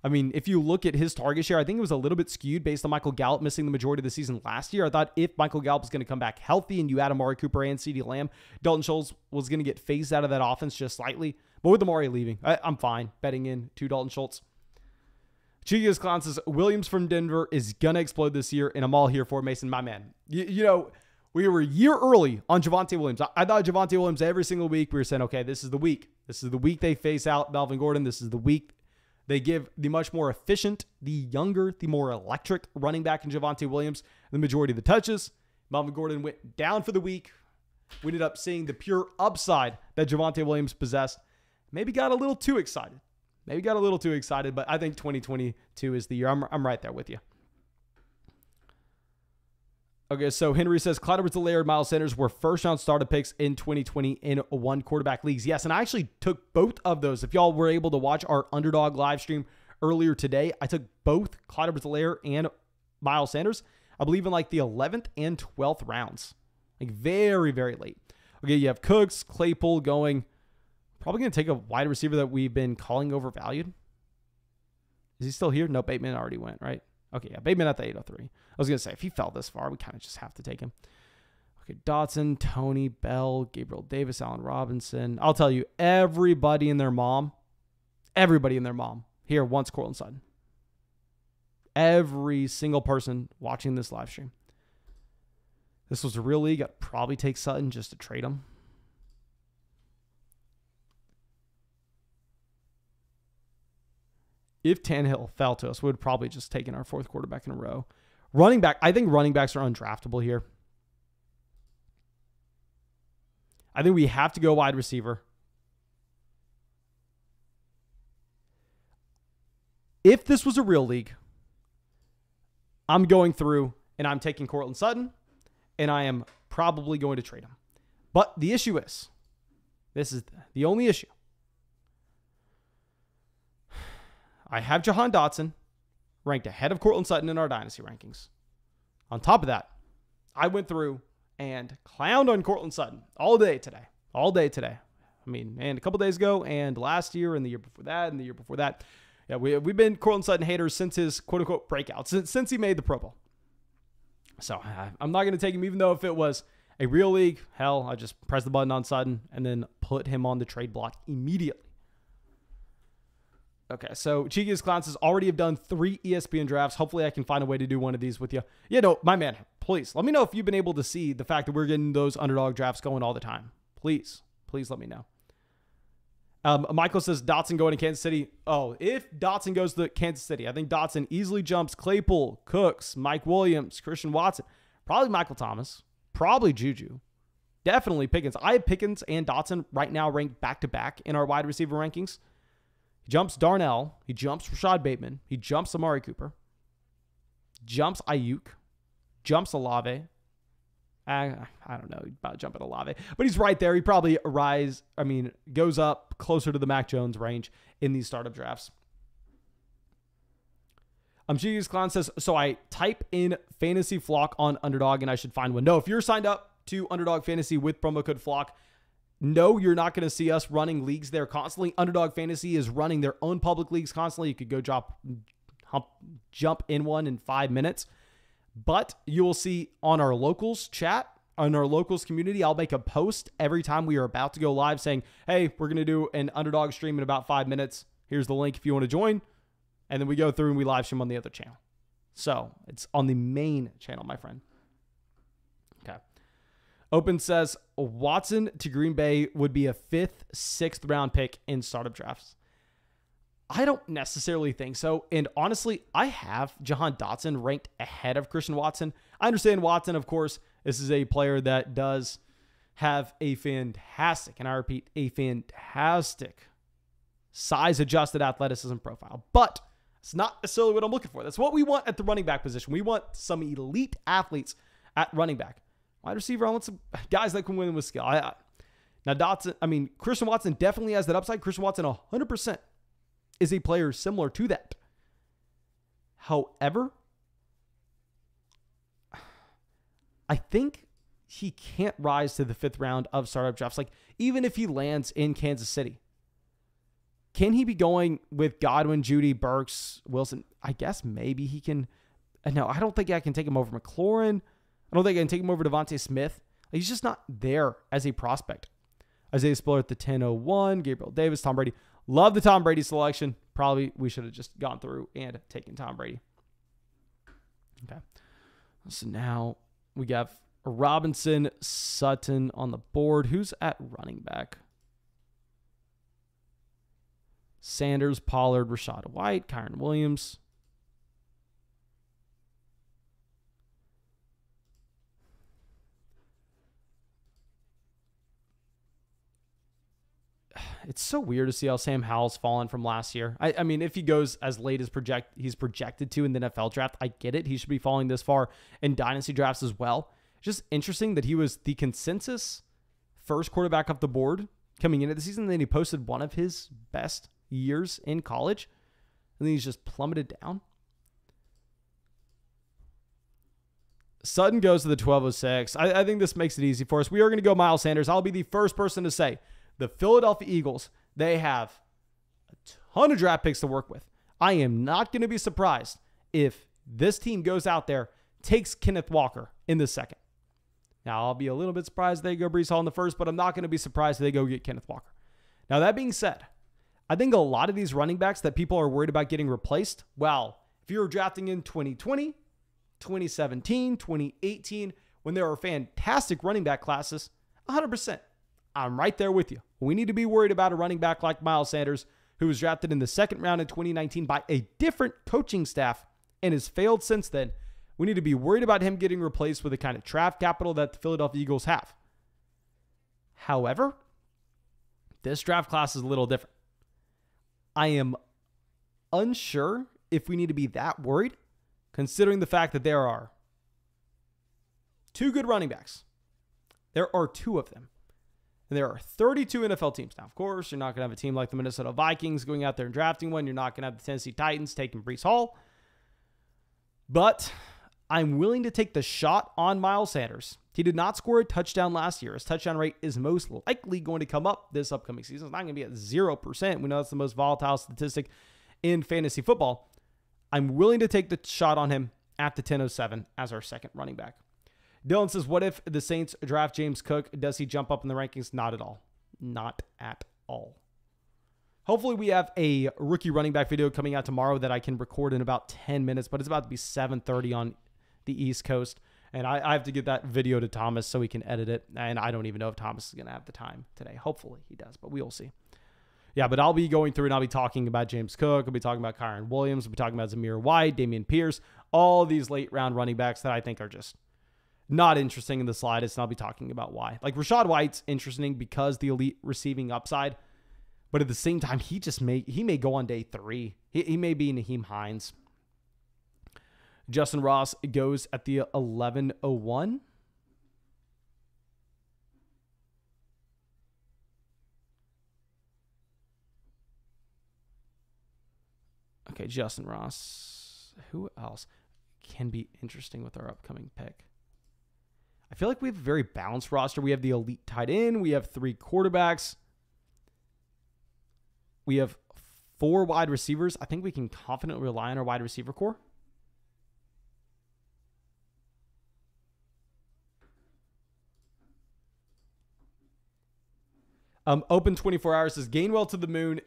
I mean, if you look at his target share, I think it was a little bit skewed based on Michael Gallup missing the majority of the season last year. I thought if Michael Gallup was going to come back healthy and you add Amari Cooper and CeeDee Lamb, Dalton Schultz was going to get phased out of that offense just slightly. But with Amari leaving, I'm fine betting in to Dalton Schultz. Chigas Clown says, Williams from Denver is going to explode this year, and I'm all here for it, Mason, my man. You know, we were a year early on Javonte Williams. I thought Javonte Williams every single week. We were saying, okay, this is the week. This is the week they face out Melvin Gordon. This is the week they give the much more efficient, the younger, the more electric running back in Javonte Williams the majority of the touches. Melvin Gordon went down for the week. We ended up seeing the pure upside that Javonte Williams possessed. Maybe got a little too excited. But I think 2022 is the year. I'm right there with you. Okay, so Henry says, Clyde Edwards-Helaire, Miles Sanders were first-round starter picks in 2020 in 1 quarterback leagues. Yes, and I actually took both of those. If y'all were able to watch our Underdog live stream earlier today, I took both Clyde Edwards-Helaire and Miles Sanders, I believe in like the 11th and 12th rounds. Like very, very late. Okay, you have Cooks, Claypool going. Probably going to take a wide receiver that we've been calling overvalued. Is he still here? No, Bateman already went, right? Okay, yeah, Bateman at the 803. I was going to say, if he fell this far, we kind of just have to take him. Okay, Dotson, Tony, Bell, Gabriel Davis, Allen Robinson. I'll tell you, everybody and their mom here wants Courtland Sutton. Every single person watching this live stream. This was a real league. I'd probably take Sutton just to trade him. If Tannehill fell to us, we would probably just taken our 4th quarterback in a row. Running back, I think running backs are undraftable here. I think we have to go wide receiver. If this was a real league, I'm going through and I'm taking Courtland Sutton, and I am probably going to trade him. But the issue is, this is the only issue. I have Jahan Dotson ranked ahead of Courtland Sutton in our dynasty rankings. On top of that, I went through and clowned on Courtland Sutton all day today. I mean, and a couple days ago, and last year, and the year before that, and the year before that. Yeah, we've been Courtland Sutton haters since his quote-unquote breakout, since he made the Pro Bowl. So I'm not going to take him, even though if it was a real league, hell, I just press the button on Sutton and then put him on the trade block immediately. Okay, so Cheekiest Clown says, already have done 3 ESPN drafts. Hopefully I can find a way to do one of these with you. Yeah, no, my man, please let me know if you've been able to see the fact that we're getting those underdog drafts going all the time. Please let me know. Michael says, Dotson going to Kansas City. Oh, if Dotson goes to Kansas City, I think Dotson easily jumps Claypool, Cooks, Mike Williams, Christian Watson, probably Michael Thomas, probably Juju, definitely Pickens. I have Pickens and Dotson right now ranked back-to-back in our wide receiver rankings. He jumps Darnell. He jumps Rashad Bateman. He jumps Amari Cooper. Jumps Ayuk. Jumps Olave. I don't know about jumping Olave, but he's right there. He probably goes up closer to the Mac Jones range in these startup drafts. Genius Clown says, so I type in Fantasy Flock on Underdog and I should find one. No, if you're signed up to Underdog Fantasy with promo code Flock, no, you're not going to see us running leagues there constantly. Underdog Fantasy is running their own public leagues constantly. You could go jump in one in 5 minutes. But you will see on our locals chat, on our locals community, I'll make a post every time we are about to go live saying, hey, we're going to do an Underdog stream in about 5 minutes. Here's the link if you want to join. And then we go through and we live stream on the other channel. So it's on the main channel, my friend. Okay. Open says Watson to Green Bay would be a 5th, 6th round pick in startup drafts. I don't necessarily think so. And honestly, I have Jahan Dotson ranked ahead of Christian Watson. I understand Watson, of course, this is a player that does have a fantastic, and I repeat, a fantastic size-adjusted athleticism profile. But it's not necessarily what I'm looking for. That's what we want at the running back position. We want some elite athletes at running back. Wide receiver, I want some guys that can win with skill. Christian Watson definitely has that upside. Christian Watson 100% is a player similar to that. However, I think he can't rise to the 5th round of startup drafts. Like, even if he lands in Kansas City, can he be going with Godwin, Judy, Burks, Wilson? I guess maybe he can. No, I don't think I can take him over McLaurin. I don't think I can take him over Devontae Smith. He's just not there as a prospect. Isaiah Spiller at the 10:01, Gabriel Davis, Tom Brady. Love the Tom Brady selection. Probably we should have just gone through and taken Tom Brady. Okay. So now we have Robinson, Sutton on the board. Who's at running back? Sanders, Pollard, Rachaad White, Kyren Williams. It's so weird to see how Sam Howell's fallen from last year. I mean, if he goes as late as he's projected to in the NFL draft, I get it. He should be falling this far in dynasty drafts as well. Just interesting that he was the consensus first quarterback off the board coming into the season. Then he posted one of his best years in college, and then he's just plummeted down. Sutton goes to the 12:06. I think this makes it easy for us. We are going to go Miles Sanders. I'll be the first person to say the Philadelphia Eagles, they have a ton of draft picks to work with. I am not going to be surprised if this team goes out there, takes Kenneth Walker in the 2nd. Now, I'll be a little bit surprised they go Breece Hall in the 1st, but I'm not going to be surprised if they go get Kenneth Walker. Now, that being said, I think a lot of these running backs that people are worried about getting replaced, well, if you were drafting in 2020, 2017, 2018, when there were fantastic running back classes, 100%. I'm right there with you. We need to be worried about a running back like Miles Sanders, who was drafted in the 2nd round in 2019 by a different coaching staff and has failed since then. We need to be worried about him getting replaced with the kind of draft capital that the Philadelphia Eagles have. However, this draft class is a little different. I am unsure if we need to be that worried, considering the fact that there are 2 good running backs. There are 2 of them. And there are 32 NFL teams. Now, of course, you're not going to have a team like the Minnesota Vikings going out there and drafting one. You're not going to have the Tennessee Titans taking Breece Hall. But I'm willing to take the shot on Miles Sanders. He did not score a touchdown last year. His touchdown rate is most likely going to come up this upcoming season. It's not going to be at 0%. We know that's the most volatile statistic in fantasy football. I'm willing to take the shot on him at the 10:07 as our 2nd running back. Dylan says, what if the Saints draft James Cook? Does he jump up in the rankings? Not at all. Not at all. Hopefully we have a rookie running back video coming out tomorrow that I can record in about 10 minutes, but it's about to be 7:30 on the East Coast. And I have to get that video to Thomas so he can edit it. And I don't even know if Thomas is going to have the time today. Hopefully he does, but we'll see. Yeah, but I'll be going through and I'll be talking about James Cook. I'll be talking about Kyren Williams. I'll be talking about Zamir White, Dameon Pierce, all these late round running backs that I think are just not interesting in the slightest, and I'll be talking about why. Like, Rachaad White's interesting because the elite receiving upside, but at the same time, he may go on day 3. He may be Naheem Hines. Justin Ross goes at the 11:01. Okay, Justin Ross. Who else can be interesting with our upcoming pick? I feel like we have a very balanced roster. We have the elite tight end. We have 3 quarterbacks. We have 4 wide receivers. I think we can confidently rely on our wide receiver core. Open 24 hours says Gainwell to the moon,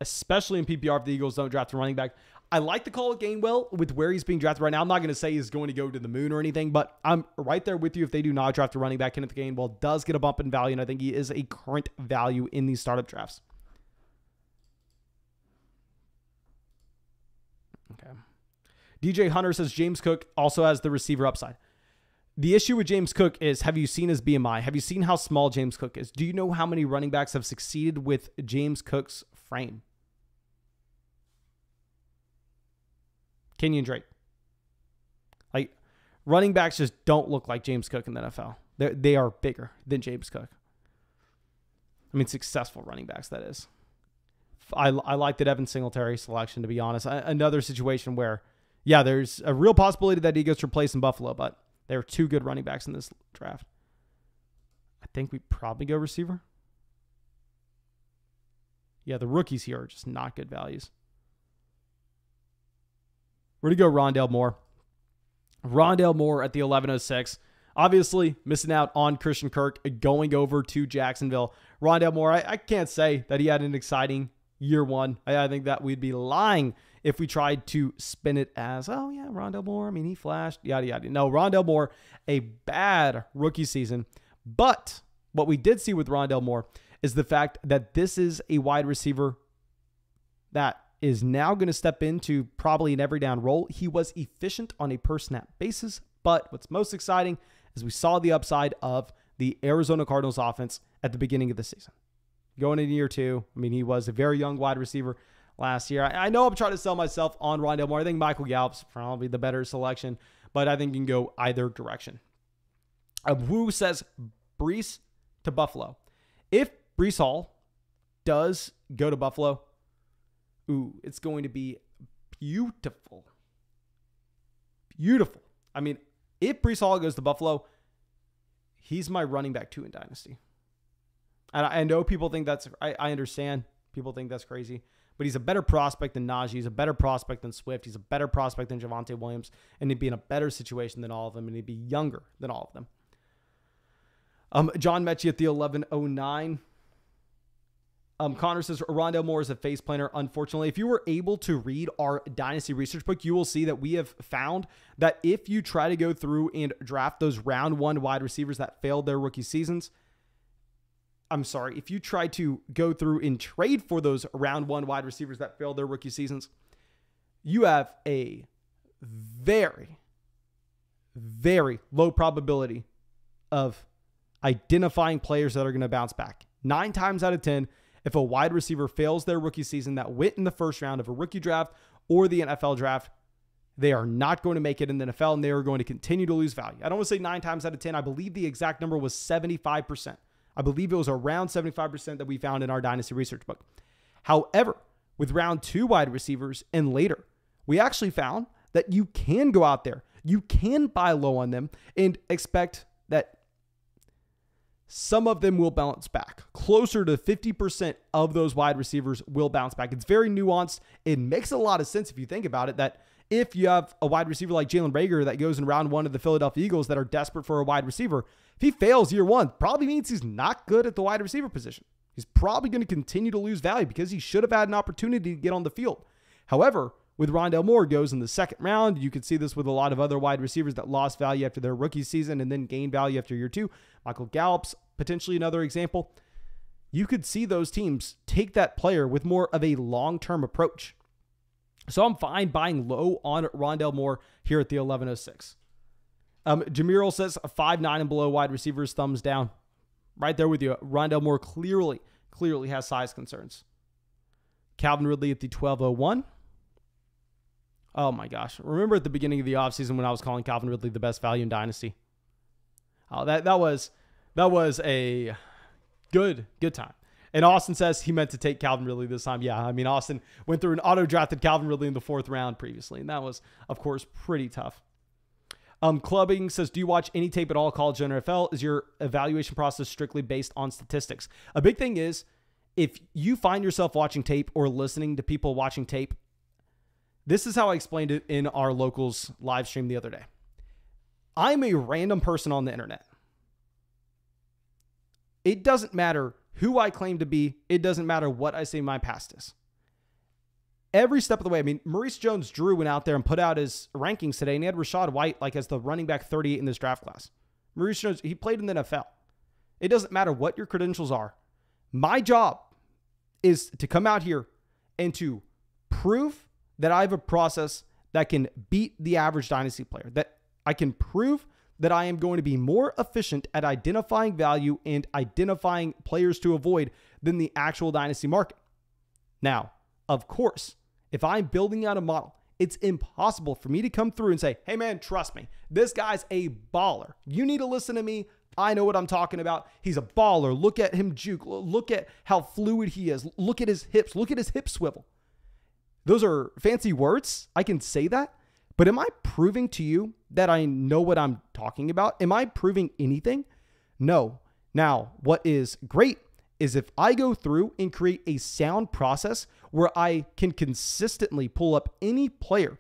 especially in PPR if the Eagles don't draft a running back. I like to call it Gainwell with where he's being drafted right now. I'm not going to say he's going to go to the moon or anything, but I'm right there with you. If they do not draft a running back, Kenneth Gainwell does get a bump in value, and I think he is a current value in these startup drafts. Okay. DJ Hunter says James Cook also has the receiver upside. The issue with James Cook is, have you seen his BMI? Have you seen how small James Cook is? Do you know how many running backs have succeeded with James Cook's frame? Kenyon Drake. Like, running backs just don't look like James Cook in the NFL. They are bigger than James Cook. I mean, successful running backs, that is. I like the Devin Singletary selection, to be honest. Another situation where, yeah, there's a real possibility that he gets replaced in Buffalo, but there are 2 good running backs in this draft. I think we probably go receiver. Yeah, the rookies here are just not good values. We're going to go Rondale Moore. Rondale Moore at the 1106. Obviously, missing out on Christian Kirk, going over to Jacksonville. Rondale Moore, I can't say that he had an exciting year one. I think that we'd be lying if we tried to spin it as, oh yeah, Rondale Moore, I mean, he flashed, yada, yada. No, Rondale Moore, a bad rookie season. But what we did see with Rondale Moore is the fact that this is a wide receiver that is now going to step into probably an every down role. He was efficient on a per snap basis, but what's most exciting is we saw the upside of the Arizona Cardinals offense at the beginning of the season. Going into year 2, I mean, he was a very young wide receiver last year. I know I'm trying to sell myself on Rondale Moore. I think Michael Gallup's probably the better selection, but I think you can go either direction. Wu says Breece to Buffalo. If Breece Hall does go to Buffalo, it's going to be beautiful. Beautiful. I mean, if Breece Hall goes to Buffalo, he's my running back 2 in Dynasty. And I know people think that's, I understand people think that's crazy, but he's a better prospect than Najee. He's a better prospect than Swift. He's a better prospect than Javonte Williams, and he'd be in a better situation than all of them, and he'd be younger than all of them. John Mechie at the 1109. Connor says Rondale Moore is a face planner. Unfortunately, if you were able to read our Dynasty research book, you will see that we have found that if you try to go through and draft those round 1 wide receivers that failed their rookie seasons, if you try to go through and trade for those round 1 wide receivers that failed their rookie seasons, you have a very, very low probability of identifying players that are going to bounce back. 9 times out of 10, if a wide receiver fails their rookie season that went in the first round of a rookie draft or the NFL draft, they are not going to make it in the NFL, and they are going to continue to lose value. I don't want to say 9 times out of 10. I believe the exact number was 75%. I believe it was around 75% that we found in our Dynasty research book. However, with round 2 wide receivers and later, we actually found that you can go out there, you can buy low on them and expect that some of them will bounce back. Closer to 50% of those wide receivers will bounce back. It's very nuanced. It makes a lot of sense if you think about it, that if you have a wide receiver like Jalen Reagor that goes in round 1 of the Philadelphia Eagles that are desperate for a wide receiver, if he fails year 1, probably means he's not good at the wide receiver position. He's probably going to continue to lose value because he should have had an opportunity to get on the field. However, with Rondale Moore, goes in the 2nd round. You could see this with a lot of other wide receivers that lost value after their rookie season and then gained value after year 2. Michael Gallup's potentially another example. You could see those teams take that player with more of a long-term approach. So I'm fine buying low on Rondale Moore here at the 1106. Jamiril says 5'9" and below wide receivers, thumbs down. Right there with you. Rondale Moore clearly has size concerns. Calvin Ridley at the 1201. Oh my gosh. Remember at the beginning of the offseason when I was calling Calvin Ridley the best value in Dynasty? Oh, that was a good time. And Austin says he meant to take Calvin Ridley this time. Yeah, I mean, Austin went through an auto-drafted Calvin Ridley in the 4th round previously, and that was, of course, pretty tough. Clubbing says, do you watch any tape at all, college and NFL? Is your evaluation process strictly based on statistics? A big thing is, if you find yourself watching tape or listening to people watching tape, this is how I explained it in our Locals live stream the other day. I'm a random person on the internet. It doesn't matter who I claim to be. It doesn't matter what I say my past is. Every step of the way. I mean, Maurice Jones-Drew went out there and put out his rankings today, and he had Rachaad White like as the running back 38 in this draft class. Maurice Jones, he played in the NFL. It doesn't matter what your credentials are. My job is to come out here and to prove that I have a process that can beat the average dynasty player, that I can prove that I am going to be more efficient at identifying value and identifying players to avoid than the actual dynasty market. Now, of course, if I'm building out a model, it's impossible for me to come through and say, hey man, trust me, this guy's a baller. You need to listen to me. I know what I'm talking about. He's a baller. Look at him juke. Look at how fluid he is. Look at his hips. Look at his hip swivel. Those are fancy words. I can say that. But am I proving to you that I know what I'm talking about? Am I proving anything? No. Now, what is great is if I go through and create a sound process where I can consistently pull up any player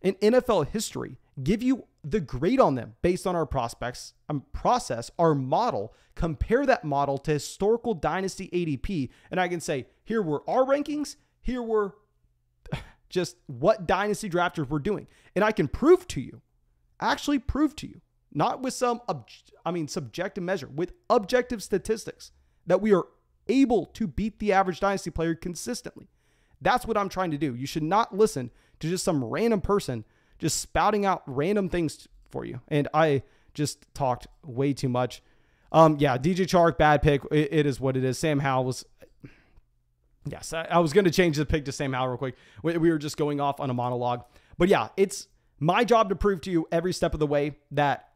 in NFL history, give you the grade on them based on our prospects, process, our model, compare that model to historical dynasty ADP, and I can say, here were our rankings, here were just what dynasty drafters were doing. And I can prove to you, actually prove to you, not with some, subjective measure, with objective statistics, that we are able to beat the average dynasty player consistently. That's what I'm trying to do. You should not listen to just some random person just spouting out random things for you. And I just talked way too much. Yeah, DJ Chark, bad pick. It is what it is. Sam Howell was... Yes, I was going to change the pick to Sam Howell real quick. We were just going off on a monologue. But yeah, it's my job to prove to you every step of the way that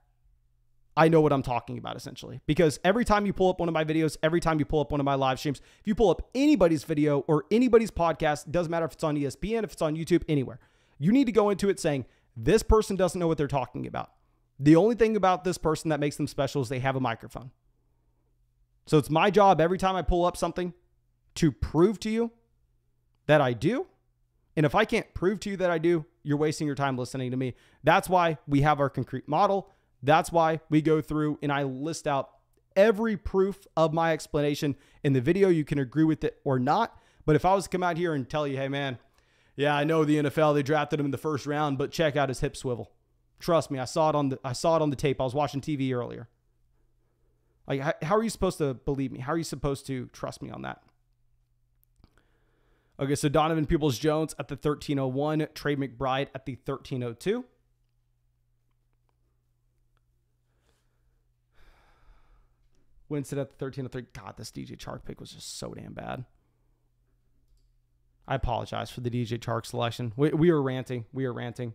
I know what I'm talking about, essentially. Because every time you pull up one of my videos, every time you pull up one of my live streams, if you pull up anybody's video or anybody's podcast, doesn't matter if it's on ESPN, if it's on YouTube, anywhere, you need to go into it saying, this person doesn't know what they're talking about. The only thing about this person that makes them special is they have a microphone. So it's my job every time I pull up something to prove to you that I do. And if I can't prove to you that I do, you're wasting your time listening to me. That's why we have our concrete model. That's why we go through and I list out every proof of my explanation in the video. You can agree with it or not. But if I was to come out here and tell you, hey man, yeah, I know the NFL, they drafted him in the 1st round, but check out his hip swivel. Trust me, I saw it on the tape. I was watching TV earlier. Like, how are you supposed to believe me? How are you supposed to trust me on that? Okay, so Donovan Peoples-Jones at the 1301, Trey McBride at the 1302. Winston at the 1303. God, this DJ Chark pick was just so damn bad. I apologize for the DJ Chark selection. We are ranting. We are ranting.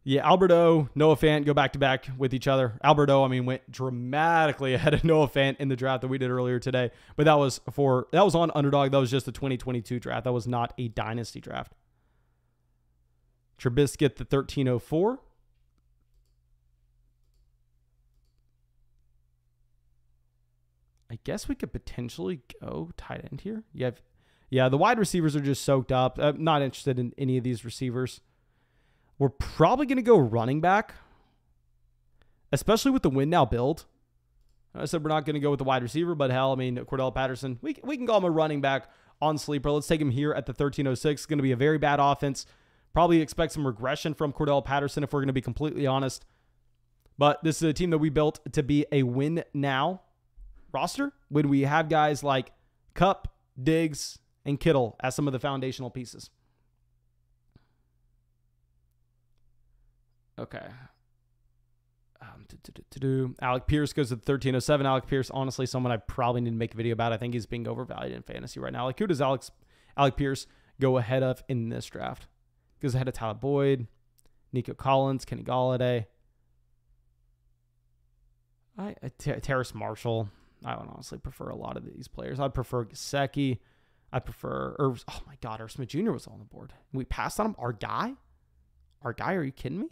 Yeah, Alberto, Noah Fant go back-to-back with each other. Alberto, went dramatically ahead of Noah Fant in the draft that we did earlier today. But that was on Underdog. That was just the 2022 draft. That was not a dynasty draft. Trubisky at the 1304. I guess we could potentially go tight end here. Yeah, the wide receivers are just soaked up. I'm not interested in any of these receivers. We're probably going to go running back, especially with the win now build. I said we're not going to go with the wide receiver, but hell, Cordell Patterson, we can call him a running back on Sleeper. Let's take him here at the 1306. It's going to be a very bad offense. Probably expect some regression from Cordell Patterson if we're going to be completely honest. But this is a team that we built to be a win now roster when we have guys like Kupp, Diggs, and Kittle as some of the foundational pieces. Okay. Alec Pierce goes to the 1307. Alec Pierce, honestly, someone I probably need to make a video about. I think he's being overvalued in fantasy right now. Like, who does Alec Pierce go ahead of in this draft? Goes ahead of Tyler Boyd, Nico Collins, Kenny Golladay, Terrace Marshall. I would honestly prefer a lot of these players. I'd prefer Gesicki. I prefer Irv. Oh my God, Irv Smith Jr. was on the board. We passed on him. Our guy? Are you kidding me?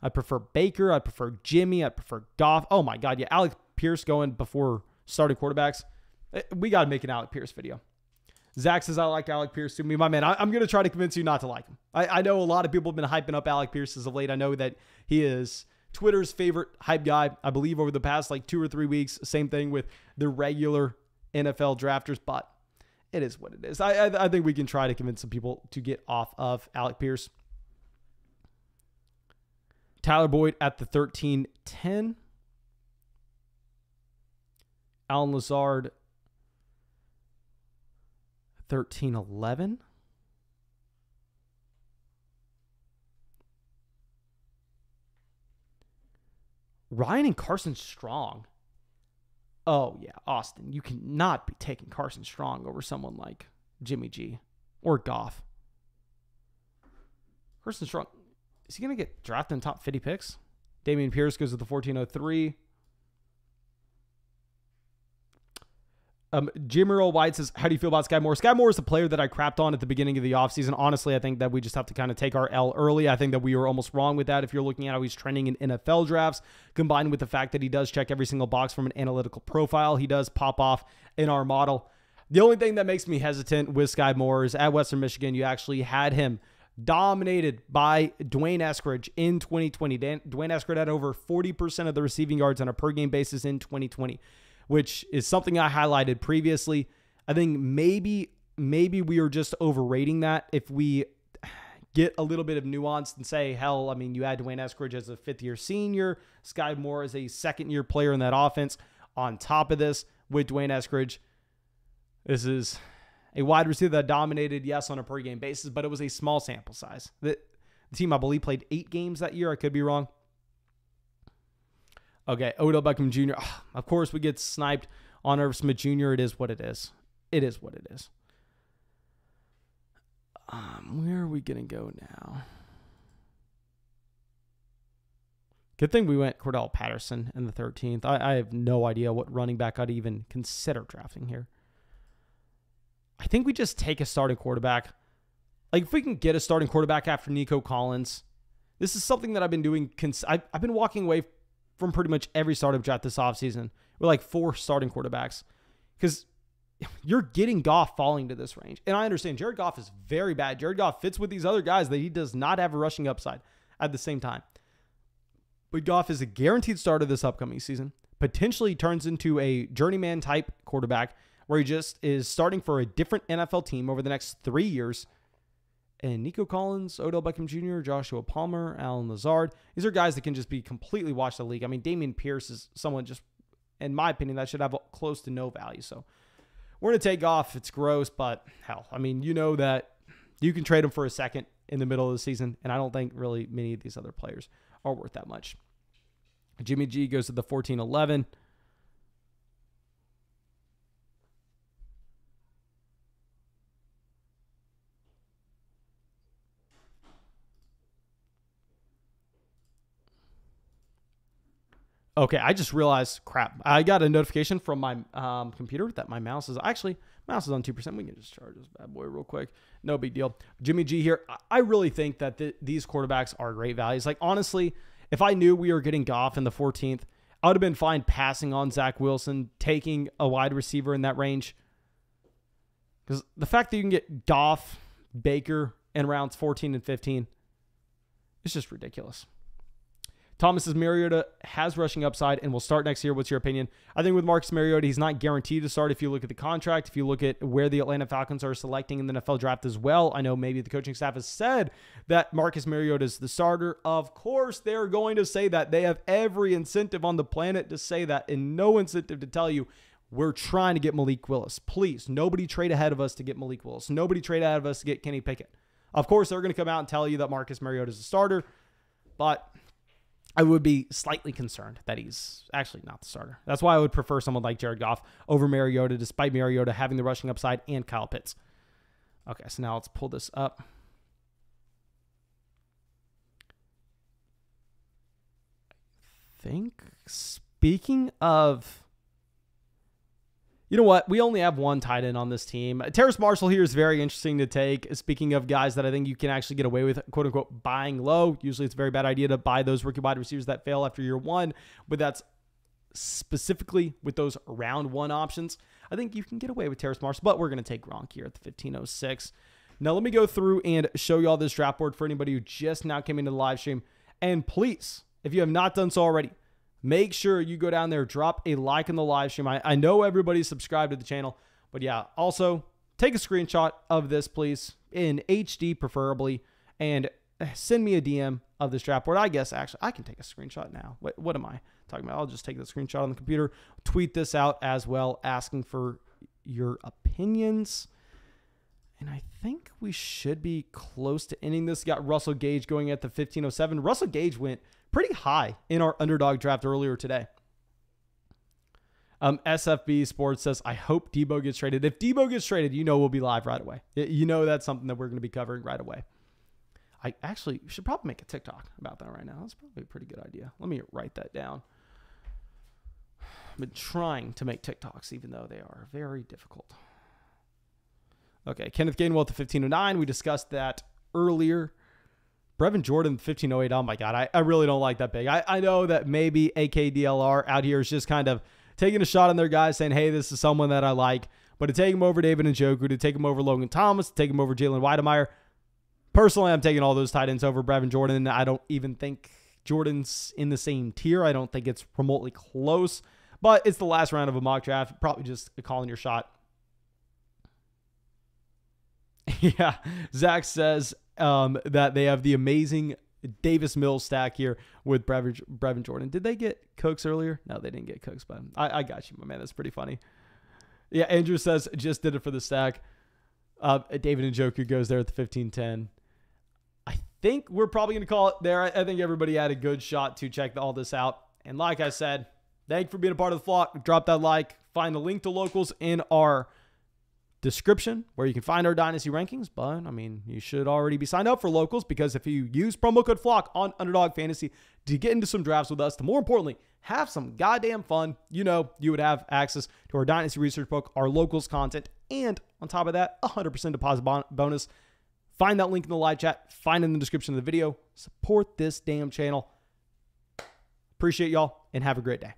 I prefer Baker. I prefer Jimmy. I prefer Goff. Oh my God, yeah. Alec Pierce going before starting quarterbacks. We got to make an Alec Pierce video. Zach says, I like Alec Pierce to me. My man, I'm going to try to convince you not to like him. I know a lot of people have been hyping up Alec Pierce as of late. I know that he is Twitter's favorite hype guy, I believe, over the past like 2 or 3 weeks. Same thing with the regular NFL drafters, but it is what it is. I think we can try to convince some people to get off of Alec Pierce. Tyler Boyd at the 13-10. Allen Lazard 13-11. Ryan and Carson Strong. Oh, yeah, Austin. You cannot be taking Carson Strong over someone like Jimmy G or Goff. Carson Strong, is he going to get drafted in top 50 picks? Damian Pierce goes with the 1403. Jim Earl White says, how do you feel about Sky Moore? Sky Moore is the player that I crapped on at the beginning of the offseason. Honestly, I think that we just have to kind of take our L early. I think that we were almost wrong with that. If you're looking at how he's trending in NFL drafts, combined with the fact that he does check every single box from an analytical profile, he does pop off in our model. The only thing that makes me hesitant with Sky Moore is at Western Michigan, you actually had him dominated by Dwayne Eskridge in 2020. Dwayne Eskridge had over 40% of the receiving yards on a per game basis in 2020. Which is something I highlighted previously. I think maybe we are just overrating that. If we get a little bit of nuance and say, hell, I mean, you had Dwayne Eskridge as a fifth-year senior, Sky Moore as a second-year player in that offense. On top of this, with Dwayne Eskridge, this is a wide receiver that dominated, yes, on a per-game basis, but it was a small sample size. The team, I believe, played 8 games that year. I could be wrong. Okay, Odell Beckham Jr. Of course, we get sniped on Irv Smith Jr. It is what it is. It is what it is. Where are we going to go now? Good thing we went Cordell Patterson in the 13th. I have no idea what running back I'd even consider drafting here. I think we just take a starting quarterback. Like, if we can get a starting quarterback after Nico Collins, this is something that I've been doing. I've been walking away from pretty much every startup draft this offseason with like 4 starting quarterbacks because you're getting Goff falling to this range. And I understand Jared Goff is very bad. Jared Goff fits with these other guys that he does not have a rushing upside at the same time. But Goff is a guaranteed starter this upcoming season. Potentially turns into a journeyman type quarterback where he just is starting for a different NFL team over the next 3 years. And Nico Collins, Odell Beckham Jr., Joshua Palmer, Allen Lazard. These are guys that can just be completely washed the league. I mean, Damian Pierce is someone just, in my opinion, that should have close to no value. So we're going to take off. It's gross, but hell, I mean, you know that you can trade him for a second in the middle of the season. And I don't think really many of these other players are worth that much. Jimmy G goes to the 14-11. Okay, I just realized, crap. I got a notification from my computer that my mouse is on 2%. We can just charge this bad boy real quick. No big deal. Jimmy G here. I really think that these quarterbacks are great values. Like, honestly, if I knew we were getting Goff in the 14th, I would have been fine passing on Zach Wilson, taking a wide receiver in that range. Because the fact that you can get Goff, Baker in rounds 14 and 15, it's just ridiculous. Thomas says Mariota has rushing upside and will start next year. What's your opinion? I think with Marcus Mariota, he's not guaranteed to start if you look at the contract, if you look at where the Atlanta Falcons are selecting in the NFL draft as well. I know maybe the coaching staff has said that Marcus Mariota is the starter. Of course, they're going to say that. They have every incentive on the planet to say that and no incentive to tell you we're trying to get Malik Willis. Please, nobody trade ahead of us to get Malik Willis. Nobody trade ahead of us to get Kenny Pickett. Of course, they're going to come out and tell you that Marcus Mariota is the starter, but I would be slightly concerned that he's actually not the starter. That's why I would prefer someone like Jared Goff over Mariota, despite Mariota having the rushing upside and Kyle Pitts. Okay, so now let's pull this up. I think Speaking of, you know what? We only have one tight end on this team. Terrace Marshall here is very interesting to take. Speaking of guys that I think you can actually get away with, quote unquote, buying low. Usually it's a very bad idea to buy those rookie wide receivers that fail after year one, but that's specifically with those round one options. I think you can get away with Terrace Marshall, but we're going to take Gronk here at the 1506. Now let me go through and show you all this draft board for anybody who just now came into the live stream. And please, if you have not done so already, make sure you go down there, drop a like in the live stream. I know everybody's subscribed to the channel, but yeah, also take a screenshot of this, please, in HD preferably, and send me a DM of this draft board. I guess actually I can take a screenshot now. What am I talking about? I'll just take the screenshot on the computer, tweet this out as well, asking for your opinions. And I think we should be close to ending this. Got Russell Gage going at the 1507. Russell Gage went pretty high in our underdog draft earlier today. SFB Sports says, I hope Debo gets traded. If Debo gets traded, you know we'll be live right away. You know that's something that we're going to be covering right away. I actually should probably make a TikTok about that right now. That's probably a pretty good idea. Let me write that down. I've been trying to make TikToks, even though they are very difficult. Okay, Kenneth Gainwell at the 1509. We discussed that earlier. Brevin Jordan, 1508. Oh my God, I really don't like that big. I know that maybe AKDLR out here is just kind of taking a shot on their guys, saying, hey, this is someone that I like. But to take him over David Njoku, to take him over Logan Thomas, to take him over Jalen Weidemeyer, personally, I'm taking all those tight ends over Brevin Jordan. I don't even think Jordan's in the same tier. I don't think it's remotely close. But it's the last round of a mock draft. Probably just calling your shot. Yeah, Zach says that they have the amazing Davis Mills stack here with Brevin Jordan. Did they get Cooks earlier? No, they didn't get Cooks, but I got you, my man. That's pretty funny. Yeah, Andrew says, just did it for the stack. David Njoku goes there at the 1510. I think we're probably going to call it there. I think everybody had a good shot to check all this out. And like I said, thank you for being a part of the flock. Drop that like. Find the link to locals in our description where you can find our dynasty rankings. But I mean, you should already be signed up for locals, because if you use promo code FLOCK on Underdog Fantasy to get into some drafts with us, to more importantly, have some goddamn fun, you know, you would have access to our dynasty research book, our locals content, and on top of that, 100% deposit bonus. Find that link in the live chat. Find it in the description of the video. Support this damn channel. Appreciate y'all and have a great day.